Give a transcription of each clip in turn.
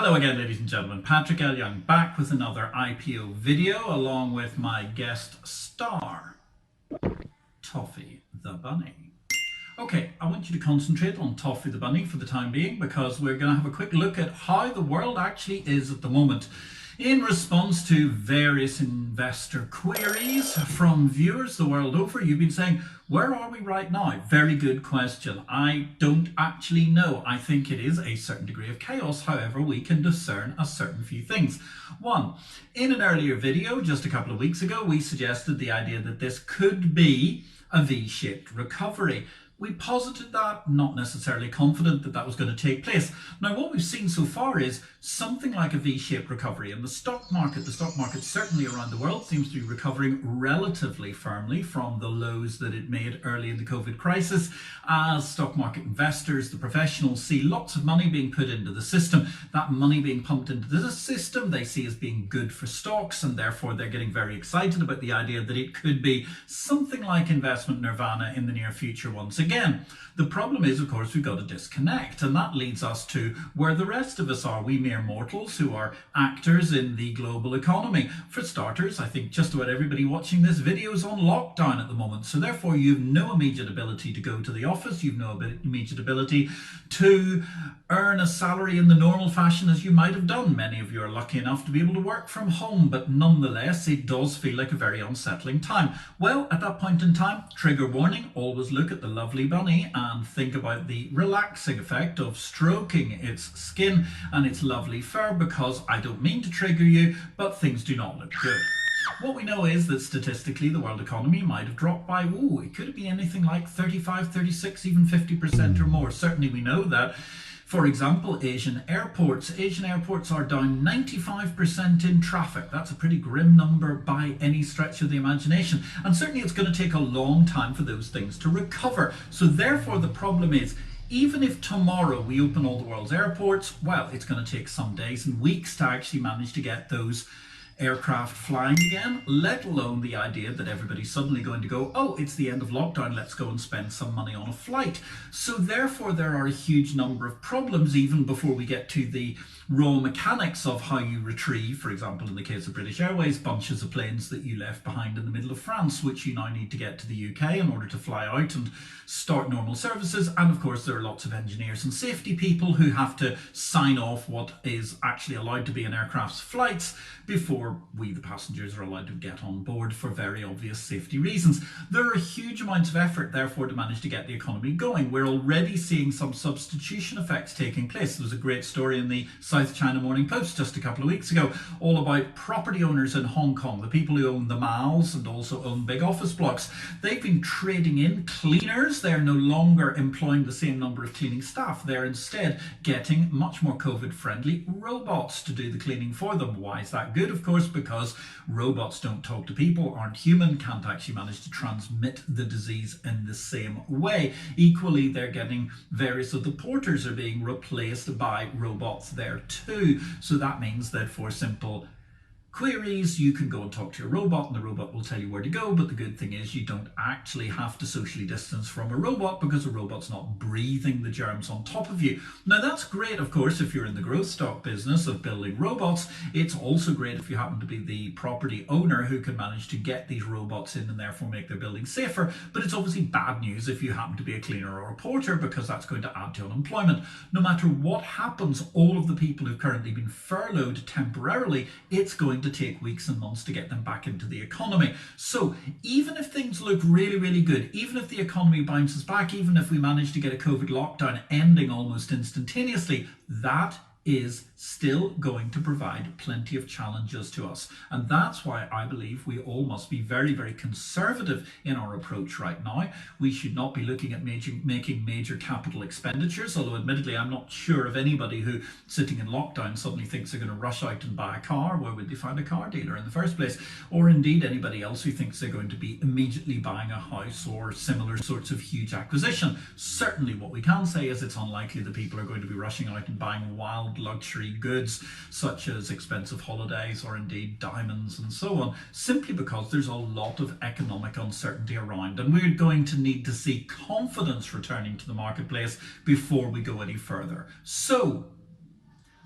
Hello again, ladies and gentlemen. Patrick L. Young back with another IPO video along with my guest star, Toffee the Bunny. Okay, I want you to concentrate on Toffee the Bunny for the time being because we're going to have a quick look at how the world actually is at the moment. In response to various investor queries from viewers the world over, you've been saying, where are we right now? Very good question. I don't actually know. I think it is a certain degree of chaos. However, we can discern a certain few things. One, in an earlier video just a couple of weeks ago, we suggested the idea that this could be a V-shaped recovery. We posited that, not necessarily confident that that was going to take place. Now, what we've seen so far is something like a V-shaped recovery. And the stock market certainly around the world seems to be recovering relatively firmly from the lows that it made early in the COVID crisis. As stock market investors, the professionals see lots of money being put into the system. That money being pumped into the system they see as being good for stocks, and therefore they're getting very excited about the idea that it could be something like investment nirvana in the near future once again. The problem is, of course, we've got to disconnect, and that leads us to where the rest of us are, we mere mortals who are actors in the global economy. For starters, I think just about everybody watching this video is on lockdown at the moment, so therefore you've no immediate ability to go to the office, you've no immediate ability to earn a salary in the normal fashion as you might have done. Many of you are lucky enough to be able to work from home, but nonetheless it does feel like a very unsettling time. Well, at that point in time, trigger warning, always look at the lovely bunny and think about the relaxing effect of stroking its skin and its lovely fur, because I don't mean to trigger you, but things do not look good. What we know is that statistically the world economy might have dropped by, it could be anything like 35, 36, even 50% or more. Certainly we know that. For example, Asian airports are down 95% in traffic. That's a pretty grim number by any stretch of the imagination. And certainly it's going to take a long time for those things to recover. So therefore the problem is, even if tomorrow we open all the world's airports, well, it's going to take some days and weeks to actually manage to get those aircraft flying again, let alone the idea that everybody's suddenly going to go, it's the end of lockdown, let's go and spend some money on a flight. So therefore there are a huge number of problems even before we get to the raw mechanics of how you retrieve, for example, in the case of British Airways, bunches of planes that you left behind in the middle of France, which you now need to get to the UK in order to fly out and start normal services. And of course there are lots of engineers and safety people who have to sign off what is actually allowed to be in aircraft's flights before we, the passengers, are allowed to get on board for very obvious safety reasons. There are huge amounts of effort, therefore, to manage to get the economy going. We're already seeing some substitution effects taking place. There was a great story in the South China Morning Post just a couple of weeks ago, all about property owners in Hong Kong, the people who own the malls and also own big office blocks. They've been trading in cleaners. They're no longer employing the same number of cleaning staff. They're instead getting much more COVID-friendly robots to do the cleaning for them. Why is that good? Of course, because robots don't talk to people, aren't human, can't actually manage to transmit the disease in the same way. Equally, they're getting various of the porters are being replaced by robots there too. So that means that for simple queries, you can go and talk to your robot and the robot will tell you where to go, but the good thing is you don't actually have to socially distance from a robot because a robot's not breathing the germs on top of you. Now that's great, of course, if you're in the growth stock business of building robots. It's also great if you happen to be the property owner who can manage to get these robots in and therefore make their building safer, but it's obviously bad news if you happen to be a cleaner or a porter, because that's going to add to unemployment. No matter what happens, all of the people who've currently been furloughed temporarily, it's going to take weeks and months to get them back into the economy. So even if things look really, really good, even if the economy bounces back, even if we manage to get a COVID lockdown ending almost instantaneously, that is still going to provide plenty of challenges to us. And that's why I believe we all must be very, very conservative in our approach right now. We should not be looking at making major capital expenditures, although admittedly I'm not sure of anybody who, sitting in lockdown, suddenly thinks they're going to rush out and buy a car. Where would they find a car dealer in the first place? Or indeed anybody else who thinks they're going to be immediately buying a house or similar sorts of huge acquisition. Certainly what we can say is it's unlikely that people are going to be rushing out and buying wild luxury goods such as expensive holidays or indeed diamonds and so on, simply because there's a lot of economic uncertainty around, and we're going to need to see confidence returning to the marketplace before we go any further. So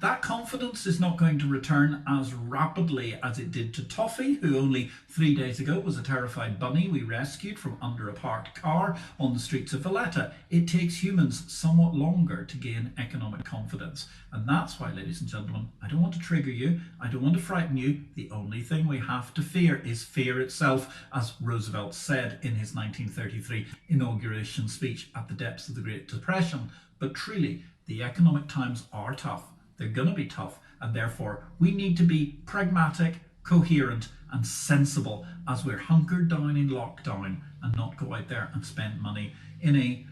That confidence is not going to return as rapidly as it did to Toffee, who only 3 days ago was a terrified bunny we rescued from under a parked car on the streets of Valletta. It takes humans somewhat longer to gain economic confidence. And that's why, ladies and gentlemen, I don't want to trigger you, I don't want to frighten you. The only thing we have to fear is fear itself, as Roosevelt said in his 1933 inauguration speech at the depths of the Great Depression. But truly, the economic times are tough. They're going to be tough, and therefore we need to be pragmatic, coherent and sensible as we're hunkered down in lockdown, and not go out there and spend money in a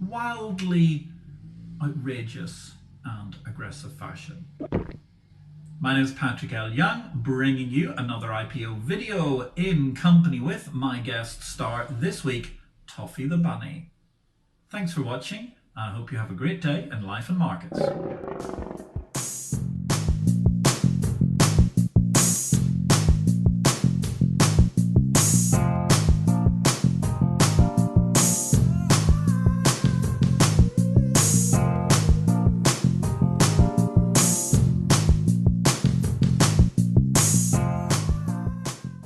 wildly outrageous and aggressive fashion. My name is Patrick L. Young, bringing you another IPO video in company with my guest star this week, Toffee the Bunny. Thanks for watching. I hope you have a great day in life and markets.